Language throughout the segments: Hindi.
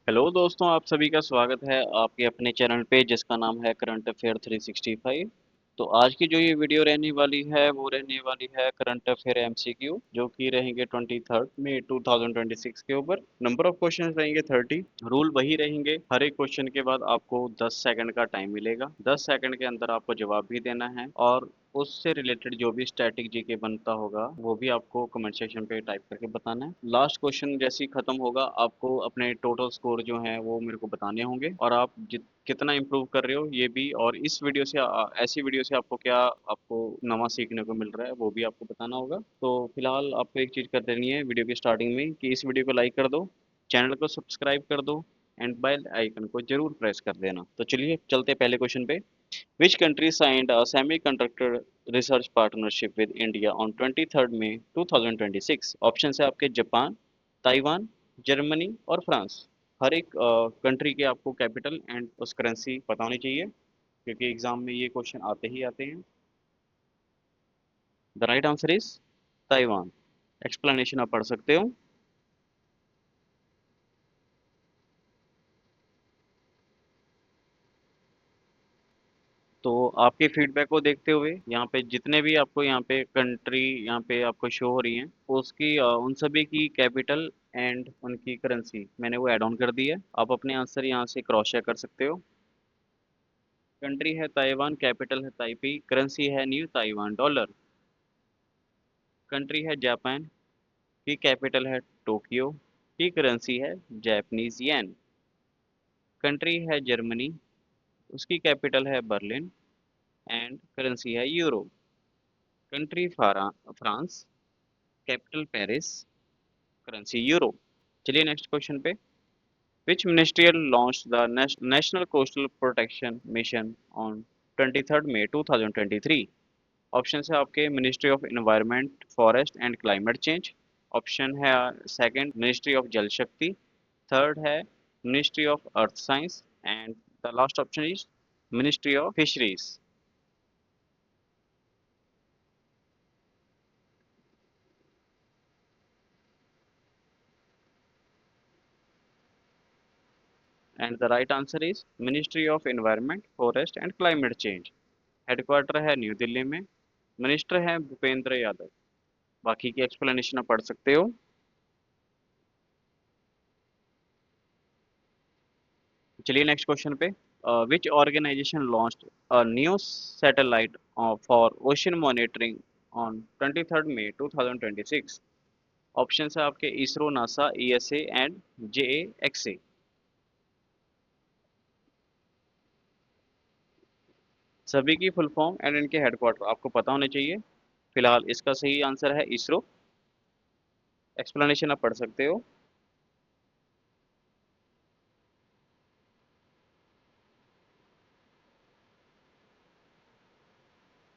हेलो दोस्तों, आप सभी का स्वागत है आपके अपने चैनल पे जिसका नाम है करंट अफेयर 365। तो आज की जो ये वीडियो रहने वाली है वो रहने वाली है करंट अफेयर एमसीक्यू, जो कि रहेंगे 23 मई 2026 के ऊपर। नंबर ऑफ क्वेश्चंस रहेंगे 30। रूल वही रहेंगे, हर एक क्वेश्चन के बाद आपको 10 सेकंड का टाइम मिलेगा। 10 सेकंड के अंदर आपको जवाब भी देना है और उससे रिलेटेड जो भी स्टैटिक जीके बनता होगा वो भी आपको कमेंट सेक्शन पे टाइप करके बताना है। लास्ट क्वेश्चन जैसे ही खत्म होगा आपको अपने टोटल स्कोर जो है वो मेरे को बताने होंगे और आप कितना इम्प्रूव कर रहे हो ये भी, और इस वीडियो से ऐसी वीडियो से आपको क्या आपको नवा सीखने को मिल रहा है वो भी आपको बताना होगा। तो फिलहाल आपको एक चीज़ कर देनी है वीडियो की स्टार्टिंग में कि इस वीडियो को लाइक कर दो, चैनल को सब्सक्राइब कर दो एंड बेल आइकन को जरूर प्रेस कर देना। तो चलिए चलते पहले क्वेश्चन पे। Which country signed a semiconductor research partnership with India on 23 May 2026? Option है आपके जापान, ताइवान, जर्मनी और फ्रांस। हर एक कंट्री के आपको कैपिटल एंड उस करेंसी पता होनी चाहिए क्योंकि एग्जाम में ये क्वेश्चन आते ही आते हैं। The right answer is Taiwan. Explanation आप पढ़ सकते हो। तो आपके फीडबैक को देखते हुए यहाँ पे जितने भी आपको यहाँ पे कंट्री यहाँ पे आपको शो हो रही हैं उसकी उन सभी की कैपिटल एंड उनकी करेंसी मैंने वो ऐड ऑन कर दी है। आप अपने आंसर यहाँ से क्रॉस चेक कर सकते हो। कंट्री है ताइवान, कैपिटल है ताइपी, करेंसी है न्यू ताइवान डॉलर। कंट्री है जापान, की कैपिटल है टोक्यो, की करेंसी है जापानीज येन। कंट्री है जर्मनी, उसकी कैपिटल है बर्लिन एंड करेंसी है euro. Country France, capital Paris, currency euro. चलिए नेक्स्ट क्वेश्चन पे। Which ministerial launch the national coastal protection mission on 23 मई 2023? ऑप्शन है आपके ministry of environment, forest and climate change. Option है सेकंड मिनिस्ट्री ऑफ जल शक्ति। थर्ड है ministry of earth science and the last option is ministry of fisheries. And the right answer is ministry of environment, forest and climate change. Headquarter है न्यू दिल्ली में। मिनिस्टर हैं भूपेंद्र यादव। बाकी की एक्सप्लेनेशन आप पढ़ सकते हो। चलिए नेक्स्ट क्वेश्चन पे। Which organisation launched a new satellite for ocean monitoring on 23 May 2026? Option है आपके ISRO, NASA, ESA and JAXA. सभी की फुल फॉर्म एंड इनके हेडक्वार्टर आपको पता होने चाहिए। फिलहाल इसका सही आंसर है इसरो। एक्सप्लेनेशन आप पढ़ सकते हो।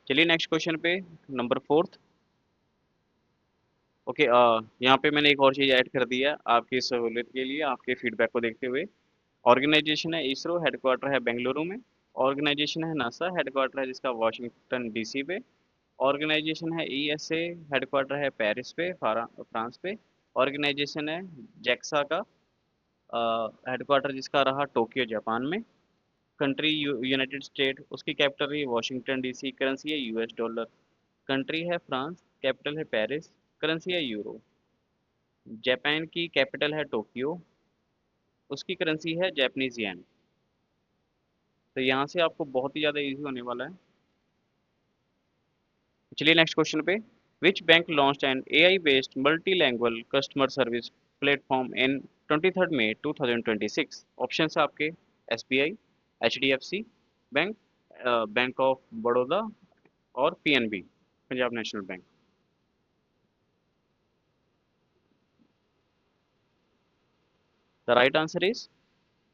चलिए नेक्स्ट क्वेश्चन पे, नंबर फोर्थ। ओके, यहाँ पे मैंने एक और चीज़ ऐड कर दी है आपकी सहूलियत के लिए, आपके फीडबैक को देखते हुए। ऑर्गेनाइजेशन है इसरो, हेडक्वार्टर है बेंगलुरु में। ऑर्गेनाइजेशन है नासा, हेडक्वार्टर है जिसका वाशिंगटन डीसी पे। ऑर्गेनाइजेशन है ईएसए, हेडक्वार्टर है पेरिस पे, फ्रांस पे। ऑर्गेनाइजेशन है जैक्सा का, हेडक्वार्टर जिसका रहा टोक्यो जापान में। कंट्री यूनाइटेड स्टेट, उसकी कैपिटल है वाशिंगटन डीसी, करेंसी है यूएस डॉलर। कंट्री है फ्रांस, कैपिटल है पेरिस, करेंसी है यूरो। जापान की कैपिटल है टोक्यो, उसकी करेंसी है जापानीज येन। तो यहाँ से आपको बहुत ही ज़्यादा इजी होने वाला है। चलिए नेक्स्ट क्वेश्चन पे। Which bank launched an AI based multilanguage customer service platform in 23 May 2026? Option है आपके SBI, HDFC bank, bank of Baroda और PNB, Punjab national bank. The right answer is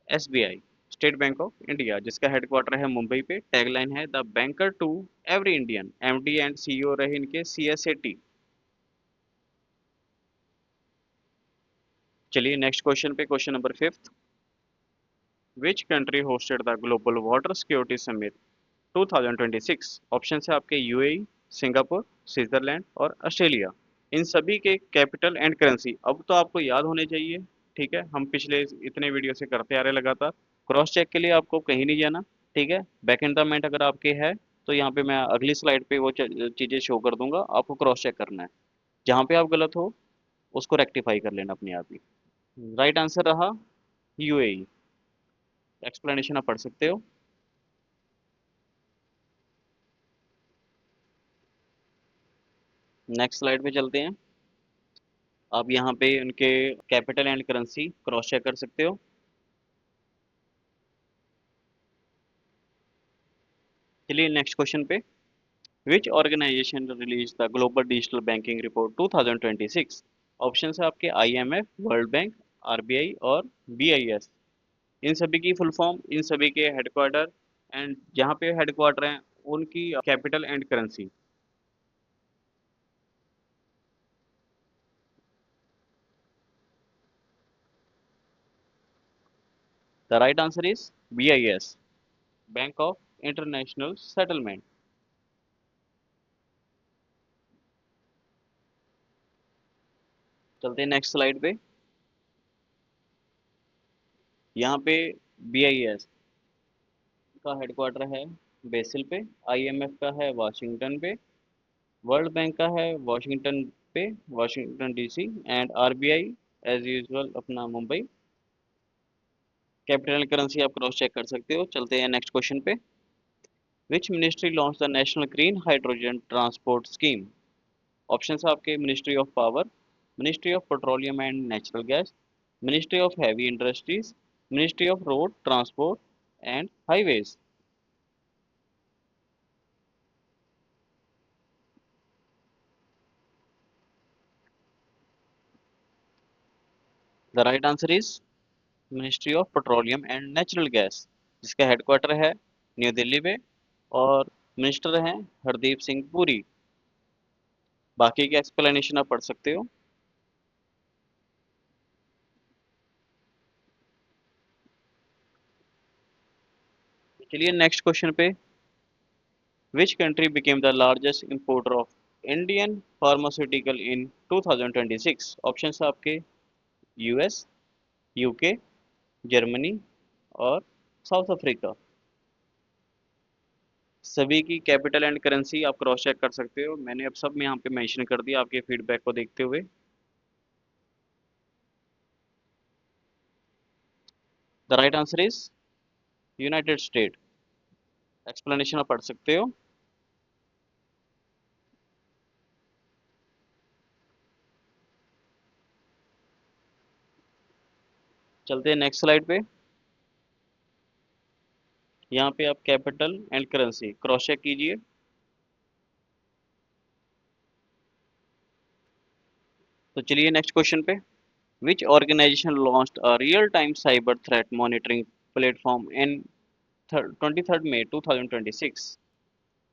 SBI, state bank of India, जिसका हेडक्वार्टर है मुंबई पे। टैगलाइन है the banker to every Indian. MD and CEO रहे इनके सीएसएटी। चलिए नेक्स्ट क्वेश्चन पे, question number fifth. Which country hosted the global water security summit 2026? Option है आपके यूएई, सिंगापुर, स्विट्जरलैंड और ऑस्ट्रेलिया। इन सभी के कैपिटल एंड करेंसी अब तो आपको याद होने चाहिए। ठीक है, हम पिछले इतने वीडियो से करते आ रहे लगातार। क्रॉस चेक के लिए आपको कहीं नहीं जाना, ठीक है। बैक इन द मेंट अगर आपके है तो यहाँ पे मैं अगली स्लाइड पे वो चीज़ें शो कर दूंगा, आपको क्रॉस चेक करना है। जहाँ पे आप गलत हो उसको रेक्टिफाई कर लेना अपने आप ही। राइट आंसर रहा यूएई। एक्सप्लेनेशन आप पढ़ सकते हो। नेक्स्ट स्लाइड पे चलते हैं। आप यहाँ पे उनके capital and currency cross check कर सकते हो। चलिए नेक्स्ट क्वेश्चन पे। Which organisation release the global digital banking report 2026? Option है आपके आईएमएफ, वर्ल्ड बैंक, आरबीआई और बीआईएस। इन सभी की फुल फॉर्म, इन सभी के हेडक्वार्टर एंड जहाँ पे हेडक्वार्टर हैं उनकी capital and currency. The right answer is BIS, bank of international settlement. चलते हैं नेक्स्ट स्लाइड पे। यहाँ पे बीआईएस का हेडक्वार्टर है बेसिल पे, आईएमएफ का है वाशिंगटन पे, वर्ल्ड बैंक का है वॉशिंगटन पे, Washington DC, and RBI as usual अपना मुंबई। कैपिटल करेंसी आप क्रॉस चेक कर सकते हो। चलते हैं नेक्स्ट क्वेश्चन पे। Which ministry launch the national green hydrogen transport scheme? Options आपके ministry of power, ministry of petroleum and natural gas, ministry of heavy industries, ministry of road transport and highways. The right answer is ministry of petroleum and natural gas, जिसका हेडक्वार्टर है न्यू दिल्ली में और मिनिस्टर हैं हरदीप सिंह पुरी। बाकी की एक्सप्लेनेशन आप पढ़ सकते हो। चलिए नेक्स्ट क्वेश्चन पे। Which country became the largest importer of Indian pharmaceutical in 2026? Option है आपके यूएस, यूके, जर्मनी और साउथ अफ्रीका। सभी की कैपिटल एंड करेंसी आप क्रॉस चेक कर सकते हो। मैंने अब सब में यहाँ पे मेंशन कर दिया आपके फीडबैक को देखते हुए। The right answer is United state. Explanation आप पढ़ सकते हो। चलते हैं नेक्स्ट स्लाइड पे। यहाँ पे आप capital and currency cross check कीजिए। तो चलिए नेक्स्ट क्वेश्चन पे। Which organisation launched a real time cyber threat monitoring platform in 23 May 2026?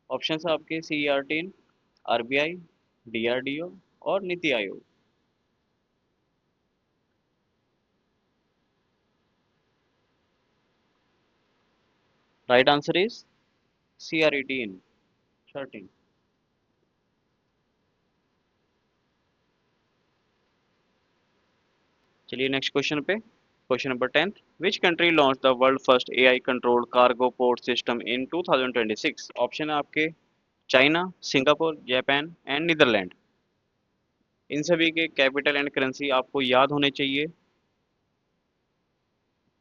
Option है आपके CERT, आरबीआई, डीआरडीओ और NITI Aayog. Right answer is CRET 13। चलिए नेक्स्ट क्वेश्चन पे। Question number 10। Which country launch the world first AI controlled cargo port system in 2026? Option है आपके China, Singapore, Japan and Netherlands. इन सभी के कैपिटल एंड करेंसी आपको याद होने चाहिए।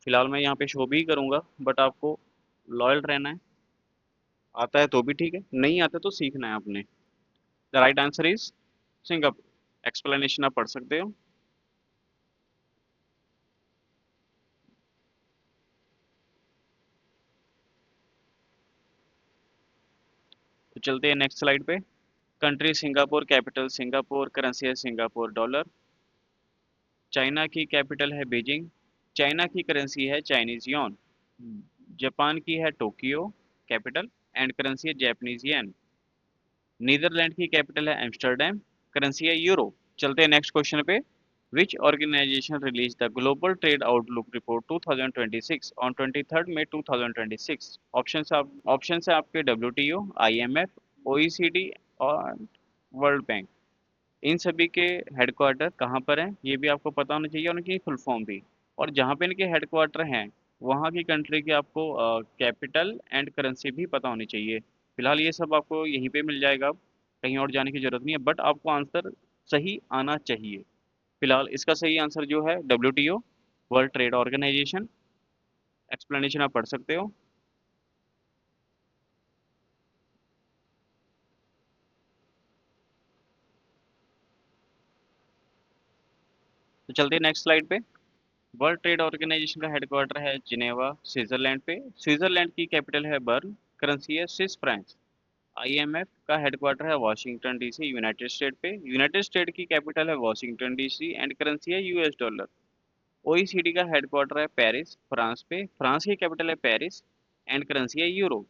फिलहाल मैं यहाँ पे शो भी करूँगा बट आपको लॉयल रहना है। आता है तो भी ठीक है, नहीं आता तो सीखना है आपने। The right answer is Singapore. Explanation आप पढ़ सकते हो। तो चलते हैं नेक्स्ट स्लाइड पे। Country Singapore, capital Singapore, currency है सिंगापुर डॉलर। चाइना की कैपिटल है बीजिंग, चाइना की करेंसी है चाइनीज योन। जापान की है टोक्यो कैपिटल एंड करेंसी है जापानीज येन। नीदरलैंड की कैपिटल है एम्स्टर्डम, करेंसी है यूरो। चलते हैं नेक्स्ट क्वेश्चन पे। Which organisation release the global trade outlook report 2026 on 23 May 2026? Option है आपके WTO, IMF, OECD और वर्ल्ड बैंक। इन सभी के हेडक्वार्टर कहाँ पर हैं ये भी आपको पता होना चाहिए और उनकी फुल फॉर्म भी। और जहाँ पे इनके हेडक्वार्टर हैं वहाँ की कंट्री की आपको कैपिटल एंड करेंसी भी पता होनी चाहिए। फिलहाल ये सब आपको यहीं पे मिल जाएगा, कहीं और जाने की ज़रूरत नहीं है, बट आपको आंसर सही आना चाहिए। फिलहाल इसका सही आंसर जो है WTO, world trade organisation. Explanation आप पढ़ सकते हो। तो चलते हैं नेक्स्ट स्लाइड पे। वर्ल्ड ट्रेड ऑर्गेनाइजेशन का हेडक्वार्टर है जिनेवा, स्विट्जरलैंड पे। स्विट्जरलैंड की कैपिटल है बर्न, करेंसी है स्विस फ्रैंक्स। IMF का हेडक्वार्टर है वाशिंगटन DC, यूनाइटेड स्टेट पे। यूनाइटेड स्टेट की कैपिटल है वाशिंगटन DC एंड करेंसी है US डॉलर। OECD का हेडक्वार्टर है पेरिस, फ्रांस पे। फ्रांस की कैपिटल है पेरिस एंड करेंसी है यूरो।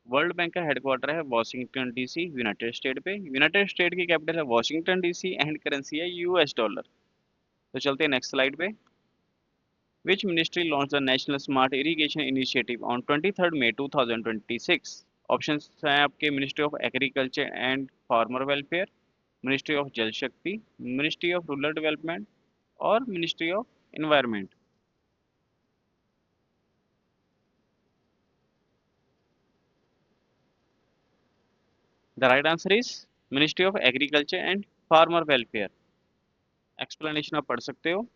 वर्ल्ड बैंक का हेडक्वार्टर है वाशिंगटन DC, यूनाइटेड स्टेट पे। यूनाइटेड स्टेट की कैपिटल है वाशिंगटन DC एंड करेंसी है US डॉलर। तो चलते हैं नेक्स्ट स्लाइड पे। Which ministry launched the National Smart Irrigation Initiative on 23rd May 2026? Options हैं आपके ministry of agriculture and farmer welfare, ministry of जल शक्ति, मिनिस्ट्री ऑफ रूरल डेवलपमेंट और ministry of environment. The right answer is ministry of agriculture and farmer welfare. Explanation आप पढ़ सकते हो।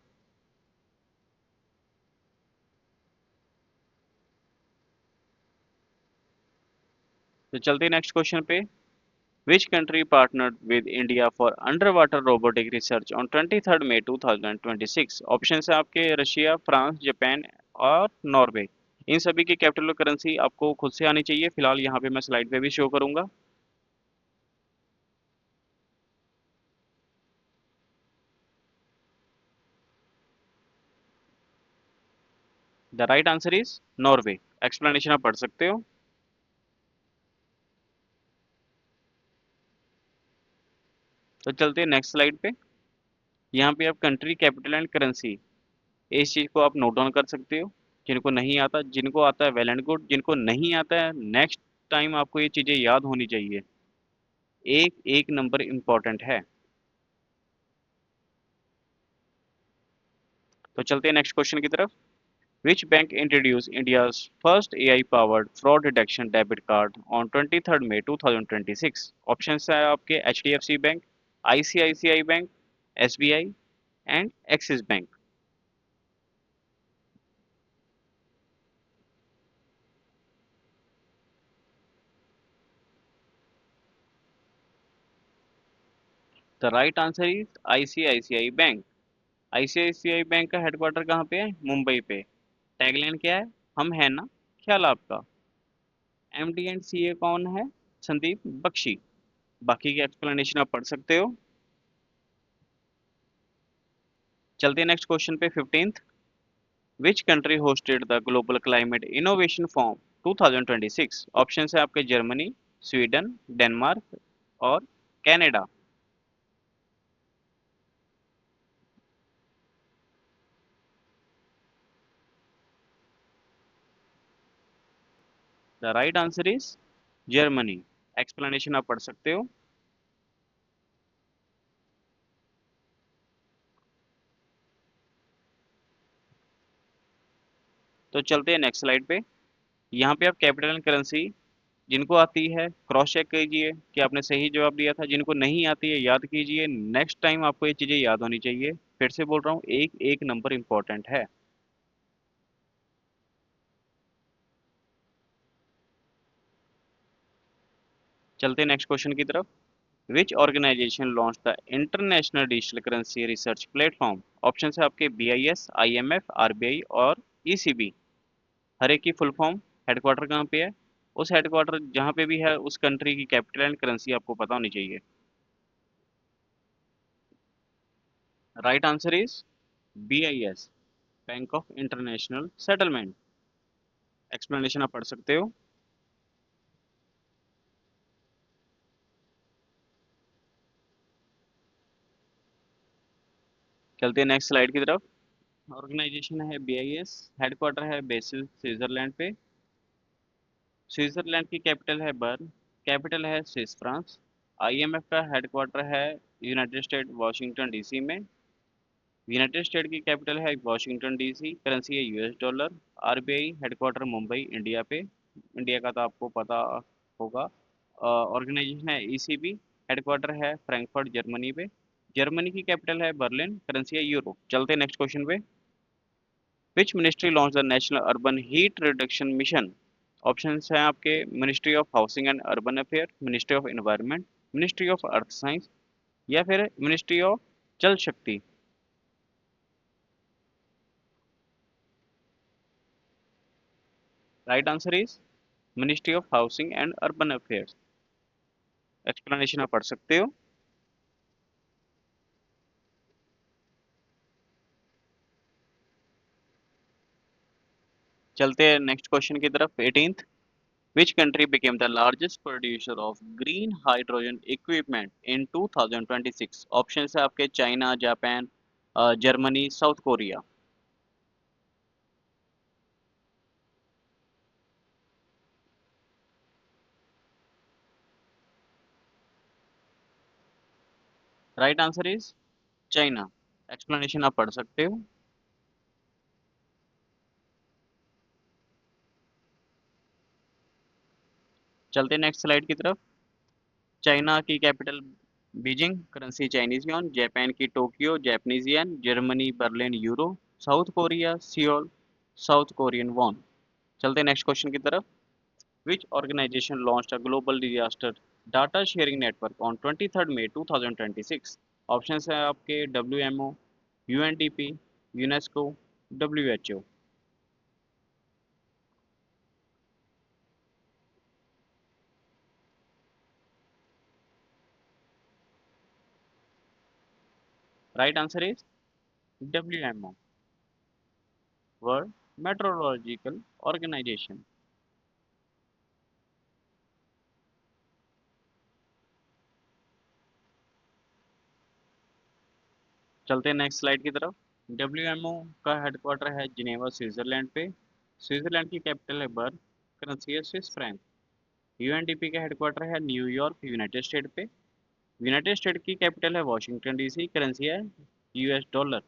तो चलते हैं नेक्स्ट क्वेश्चन पे। Which country partnered with India for underwater robotic research on 23rd May 2026? Options है आपके रशिया, फ्रांस, जापान और नॉर्वे। इन सभी की कैपिटल करेंसी आपको खुद से आनी चाहिए। फिलहाल यहाँ पे मैं स्लाइड पे भी शो करूंगा। The right answer is Norway. Explanation आप पढ़ सकते हो। तो चलते हैं नेक्स्ट स्लाइड पे। यहाँ पे आप कंट्री कैपिटल एंड करेंसी, इस चीज़ को आप नोट डाउन कर सकते हो। जिनको नहीं आता, जिनको आता है वेल एंड गुड, जिनको नहीं आता है नेक्स्ट टाइम आपको ये चीज़ें याद होनी चाहिए। एक एक नंबर इम्पॉर्टेंट है। तो चलते हैं नेक्स्ट क्वेश्चन की तरफ। Which bank introduce India's first AI powered fraud detection debit card on 23rd May 2026? Option है आपके HDFC bank, ICICI bank, SBI and axis bank. The right answer is ICICI bank. ICICI bank का हेडक्वार्टर कहाँ पे है? मुंबई पे। टैगलाइन क्या है? हम है ना, ख्याल आपका। MD एंड CA कौन है? संदीप बख्शी। बाकी की एक्सप्लेनेशन आप पढ़ सकते हो। चलते हैं नेक्स्ट क्वेश्चन पे 15th। Which country hosted the global climate innovation form 2026? Option है आपके जर्मनी, स्वीडन, डेनमार्क और Canada. The right answer is Germany. Explanation आप पढ़ सकते हो। तो चलते हैं नेक्स्ट स्लाइड पे। यहाँ पे आप कैपिटल एंड करेंसी जिनको आती है क्रॉस चेक कीजिए कि आपने सही जवाब दिया था, जिनको नहीं आती है याद कीजिए। नेक्स्ट टाइम आपको ये चीज़ें याद होनी चाहिए। फिर से बोल रहा हूँ, एक एक नंबर इंपॉर्टेंट है। चलते हैं नेक्स्ट क्वेश्चन की तरफ। Which organisation launch the international digital currency research platform? Option है आपके BIS, IMF, RBI और ECB। हर एक की फुल फॉर्म, हेडक्वार्टर कहाँ पे है, उस हेडक्वार्टर जहाँ पे भी है उस कंट्री की कैपिटल एंड करेंसी आपको पता होनी चाहिए। Right answer is BIS, bank of international settlement. Explanation आप पढ़ सकते हो। चलते हैं नेक्स्ट स्लाइड की तरफ। ऑर्गेनाइजेशन है BIS, हेडक्वार्टर है बेसिल स्विट्जरलैंड पे। स्विट्जरलैंड की कैपिटल है बर्न, कैपिटल है स्विस फ्रांस। IMF का हेडक्वार्टर है यूनाइटेड स्टेट वाशिंगटन डीसी में। यूनाइटेड स्टेट की कैपिटल है वाशिंगटन डीसी, करेंसी है US dollar. RBI headquarter Mumbai India पे, इंडिया का तो आपको पता होगा। ऑर्गेनाइजेशन है ईसीबी, हेडक्वार्टर है फ्रैंकफर्ट जर्मनी पे। जर्मनी की कैपिटल है बर्लिन, करेंसी है यूरो। चलते हैं नेक्स्ट क्वेश्चन पे। Which ministry launch the national urban heat reduction mission? Options हैं आपके, ministry of housing and urban affair, ministry of environment, ministry of earth science, या फिर मिनिस्ट्री ऑफ जल शक्ति। Right answer is ministry of housing and urban affairs. Explanation आप पढ़ सकते हो। चलते हैं नेक्स्ट क्वेश्चन की तरफ, 18th। Which country became the largest producer of green hydrogen equipment in 2026? Option है आपके, China, Japan, Germany, south Korea. Right answer is China. Explanation आप पढ़ सकते हो। चलते हैं नेक्स्ट स्लाइड की तरफ। चाइना की capital Beijing, currency Chinese yuan. Japan की Tokyo, Japanese yen. Germany Berlin euro. South Korea Seoul, South Korean won. चलते हैं नेक्स्ट क्वेश्चन की तरफ। Which organisation launched a global disaster data sharing network on 23 May 2026? Options हैं आपके, WMO, UNDP, UNESCO, WHO. Right answer is WMO, world meteorological organisation. चलते हैं नेक्स्ट स्लाइड की तरफ। डब्ल्यूएमओ का हेडक्वार्टर है जिनेवा स्विट्जरलैंड पे। स्विट्जरलैंड की कैपिटल है बर्न, करेंसी है स्विस फ्रैंक। यूएनडीपी का हेडक्वार्टर है न्यूयॉर्क यूनाइटेड स्टेट पे। यूनाइटेड स्टेट की कैपिटल है वॉशिंगटन डीसी, करेंसी है यूएस डॉलर।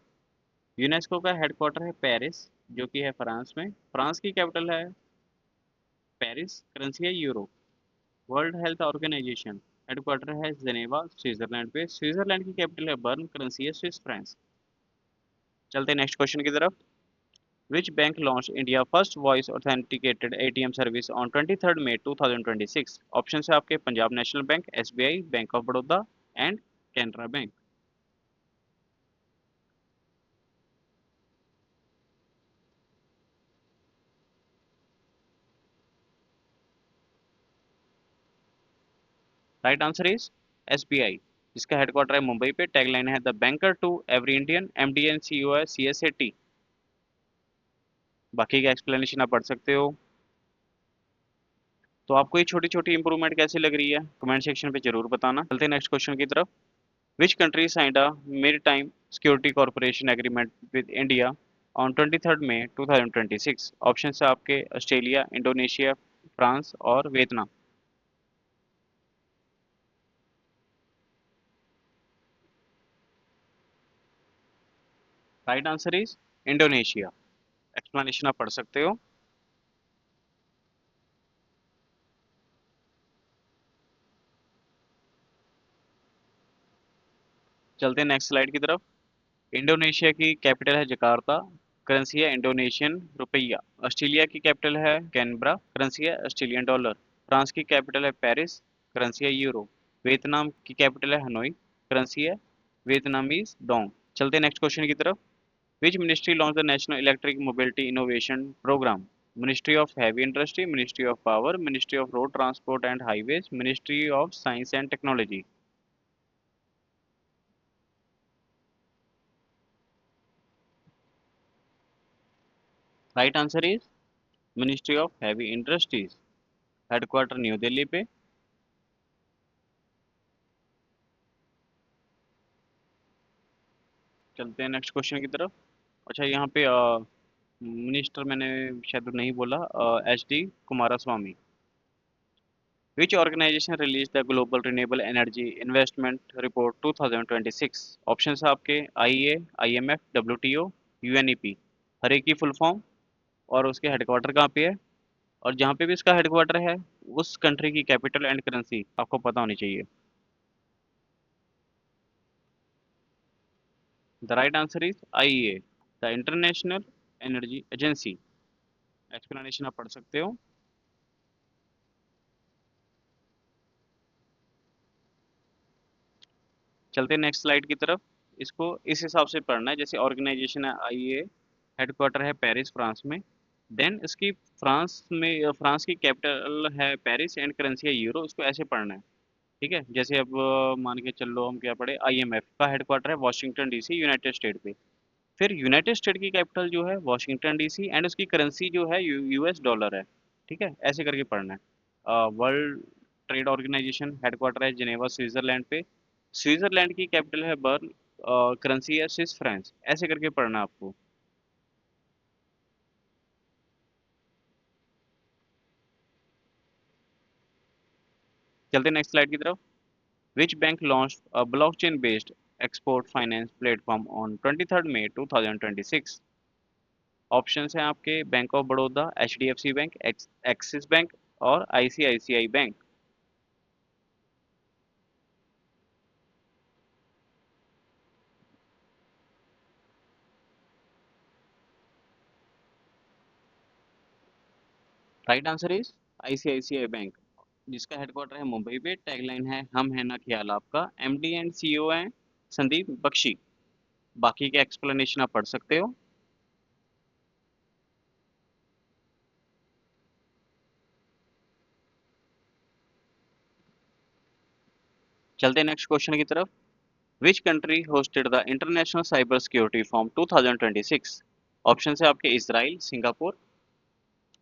यूनेस्को का हेडक्वार्टर है पेरिस, जो कि है फ्रांस में। फ्रांस की कैपिटल है पेरिस, करेंसी है euro. World health organisation headquarter है जेनेवा स्विट्जरलैंड पे। स्विट्जरलैंड की कैपिटल है बर्न, करेंसी है स्विस फ्रैंक। चलते हैं नेक्स्ट क्वेश्चन की तरफ। Which bank launched India first voice authenticated ATM service on 23 May 2026? Option है आपके, Punjab national bank, SBI, bank of Baroda and Canara bank. Right answer is SBI, जिसका हेडक्वार्टर है मुंबई पे। टैगलाइन है the banker to every Indian, MD and CEO है सीएसएटी। बाकी का एक्सप्लेनेशन आप पढ़ सकते हो। तो आपको ये छोटी छोटी इंप्रूवमेंट कैसी लग रही है, कमेंट सेक्शन पे जरूर बताना। चलते हैं नेक्स्ट क्वेश्चन की तरफ। Which country signed a maritime security cooperation agreement with India on 23 May 2026? Option है आपके, ऑस्ट्रेलिया, इंडोनेशिया, फ्रांस और Vietnam. Right answer is Indonesia. Explanation आप पढ़ सकते हो। चलते हैं नेक्स्ट स्लाइड की तरफ। इंडोनेशिया की कैपिटल है जकार्ता, करेंसी है इंडोनेशियन रुपया। ऑस्ट्रेलिया की कैपिटल है कैनबरा, करेंसी है ऑस्ट्रेलियन डॉलर। फ्रांस की कैपिटल है पेरिस, करेंसी है यूरो। वियतनाम की कैपिटल है हनोई, करेंसी है वियतनामीज डोंग। चलते हैं नेक्स्ट क्वेश्चन की तरफ। Which ministry launched the National Electric Mobility Innovation Program? Ministry of Heavy Industry, Ministry of Power, Ministry of Road Transport and Highways, Ministry of Science and Technology. Right answer is Ministry of Heavy Industries. Headquarter new Delhi पे। चलते हैं नेक्स्ट क्वेश्चन की तरफ। अच्छा, यहाँ पे मिनिस्टर मैंने शायद नहीं बोला, H D Kumara Swami. Which organization released the Global Renewable Energy Investment Report 2026? Options है आपके IEA, IMF, WTO, UNEP। हर एक की फुल फॉर्म और उसके हेडक्वार्टर कहाँ पे है, और जहाँ पे भी इसका हेडक्वार्टर है उस कंट्री की कैपिटल एंड करेंसी आपको पता होनी चाहिए। The right answer is IEA, the international energy agency. Explanation आप पढ़ सकते हो। चलते हैं नेक्स्ट स्लाइड की तरफ। इसको इस हिसाब से पढ़ना है, जैसे ऑर्गेनाइजेशन है IEA, हेडक्वार्टर है पेरिस फ्रांस में। देन इसकी फ्रांस में फ्रांस की कैपिटल है पेरिस एंड करेंसी है यूरो। इसको ऐसे पढ़ना है, ठीक है। जैसे अब मान के चल लो हम क्या पढ़े, IMF का हेडक्वार्टर है वाशिंगटन DC यूनाइटेड स्टेट पे। फिर यूनाइटेड स्टेट की कैपिटल जो है वाशिंगटन DC एंड उसकी करेंसी जो है US डॉलर है, ठीक है। ऐसे करके पढ़ना है। वर्ल्ड ट्रेड ऑर्गेनाइजेशन हेडक्वार्टर है जिनेवा स्विट्जरलैंड पे। स्विट्जरलैंड की कैपिटल है बर्न, करेंसी है स्विस फ्रांस। ऐसे करके पढ़ना है आपको। चलते नेक्स्ट स्लाइड की तरफ। Which bank launch a blockchain based export finance platform on 23 May 2026? Options हैं आपके bank of Baroda, HDFC bank, Axis bank और ICICI bank. Right answer is ICICI bank, जिसका हेडक्वार्टर है मुंबई पे। टैगलाइन है हम है ना ख्याल आपका। MD एंड CEO हैं संदीप बख्शी। बाकी के एक्सप्लेनेशन आप पढ़ सकते हो। चलते हैं नेक्स्ट क्वेश्चन की तरफ। विच country hosted the international cyber security form 2026? Option है आपके इसराइल, सिंगापुर,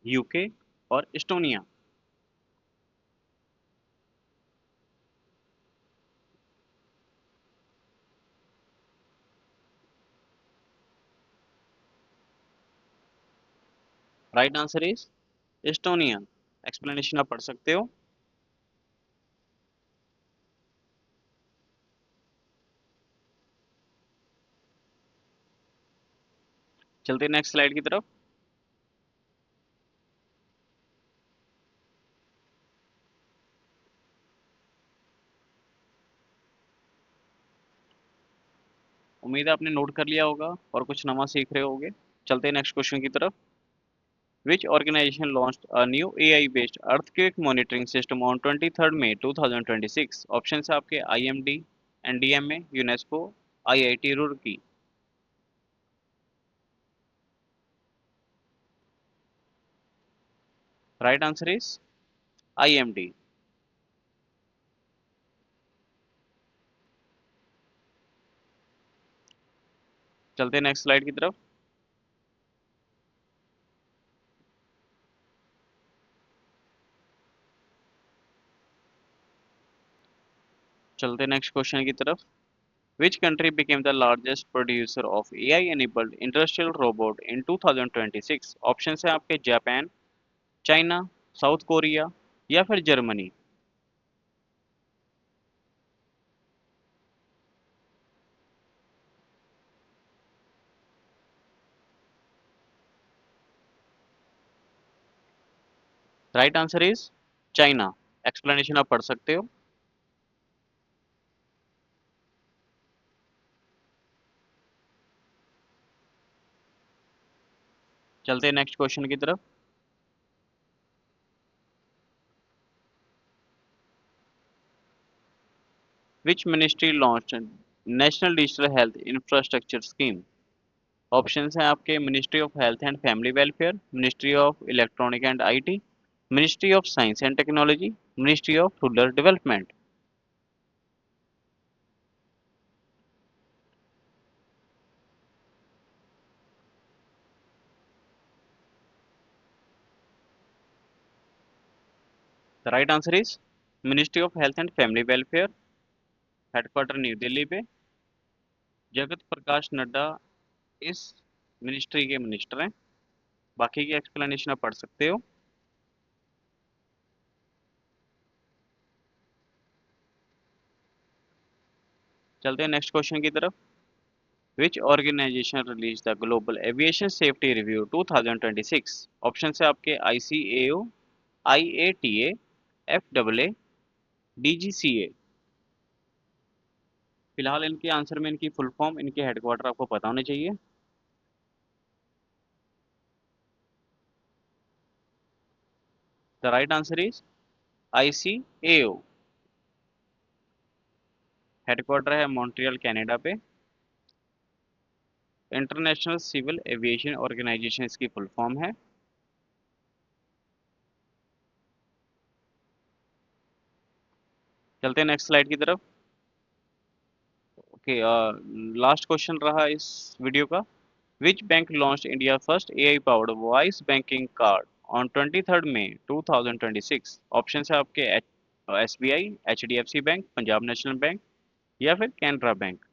UK और Estonia. Right answer is Estonia. Explanation आप पढ़ सकते हो। चलते हैं नेक्स्ट स्लाइड की तरफ। उम्मीद है आपने नोट कर लिया होगा और कुछ नवा सीख रहे होगे। चलते हैं नेक्स्ट क्वेश्चन की तरफ। Which organization launched a new AI-based earthquake monitoring system on 23 May 2026? Options है आपके IMD, NDMA, UNESCO, IIT Roorkee. Right answer is IMD। चलते हैं नेक्स्ट स्लाइड की तरफ। चलते हैं नेक्स्ट क्वेश्चन की तरफ। Which country became the largest producer of AI-enabled industrial robot in 2026? Options है आपके जापान, चाइना, साउथ कोरिया या फिर Germany. Right answer is China. Explanation आप पढ़ सकते हो। चलते हैं नेक्स्ट क्वेश्चन की तरफ। Which ministry launched national digital health infrastructure scheme? Options हैं आपके ministry of health and family welfare, ministry of electronic and IT, ministry of science and technology, ministry of rural development. The right answer is ministry of health and family welfare, headquarter new Delhi पे। जगत प्रकाश नड्डा इस मिनिस्ट्री के मिनिस्टर हैं। बाकी की एक्सप्लेनेशन आप पढ़ सकते हो। चलते हैं नेक्स्ट क्वेश्चन की तरफ। Which organisation release the global aviation safety review 2026? Option है आपके ICAO, IATA, FAA, DGCA। फिलहाल इनके आंसर में इनकी फुल फॉर्म, इनके हेडक्वार्टर आपको पता होने चाहिए। The right answer is ICAO। Headquarter है मॉन्ट्रियल कनाडा पे। इंटरनेशनल सिविल एविएशन ऑर्गेनाइजेशन इसकी फुल फॉर्म है। चलते हैं नेक्स्ट स्लाइड की तरफ। ओके, लास्ट क्वेश्चन रहा इस वीडियो का। Which bank launch India first AI powered voice banking card on 23 May 2026? Option है आपके SBI, HDFC bank, Punjab national bank या फिर Canara bank.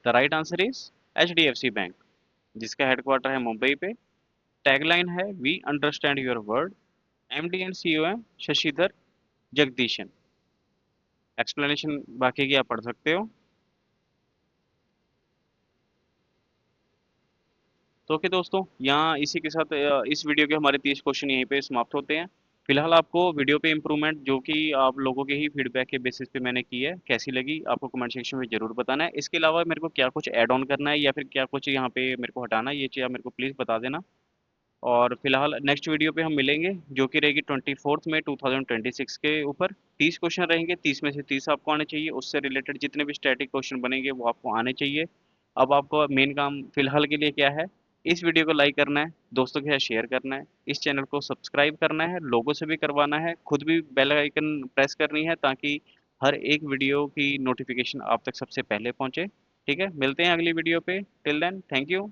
The right answer is HDFC bank, जिसका हेडक्वार्टर है मुंबई पे। टैगलाइन है we understand your world. MD and CEO है शशिधर जगदीशन। एक्सप्लेनेशन बाकी की आप पढ़ सकते हो। तो ओके दोस्तों, यहाँ इसी के साथ इस वीडियो के हमारे 30 क्वेश्चन यहीं पे समाप्त होते हैं। फिलहाल आपको वीडियो पे इम्प्रूवमेंट जो कि आप लोगों के ही फीडबैक के बेसिस पे मैंने की है, कैसी लगी आपको कमेंट सेक्शन में ज़रूर बताना है। इसके अलावा मेरे को क्या कुछ ऐड ऑन करना है या फिर क्या कुछ यहाँ पे मेरे को हटाना है, ये चीज़ आप मेरे को प्लीज़ बता देना। और फिलहाल नेक्स्ट वीडियो पे हम मिलेंगे, जो कि रहेगी 24 मई 2026 के ऊपर। 30 क्वेश्चन रहेंगे, 30 में से 30 आपको आने चाहिए। उससे रिलेटेड जितने भी स्टैटिक क्वेश्चन बनेंगे वो आपको आने चाहिए। अब आपको मेन काम फिलहाल के लिए क्या है, इस वीडियो को लाइक करना है, दोस्तों के साथ शेयर करना है, इस चैनल को सब्सक्राइब करना है, लोगों से भी करवाना है, खुद भी बेल आइकन प्रेस करनी है ताकि हर एक वीडियो की नोटिफिकेशन आप तक सबसे पहले पहुंचे। ठीक है, मिलते हैं अगली वीडियो पे। Till then, thank you.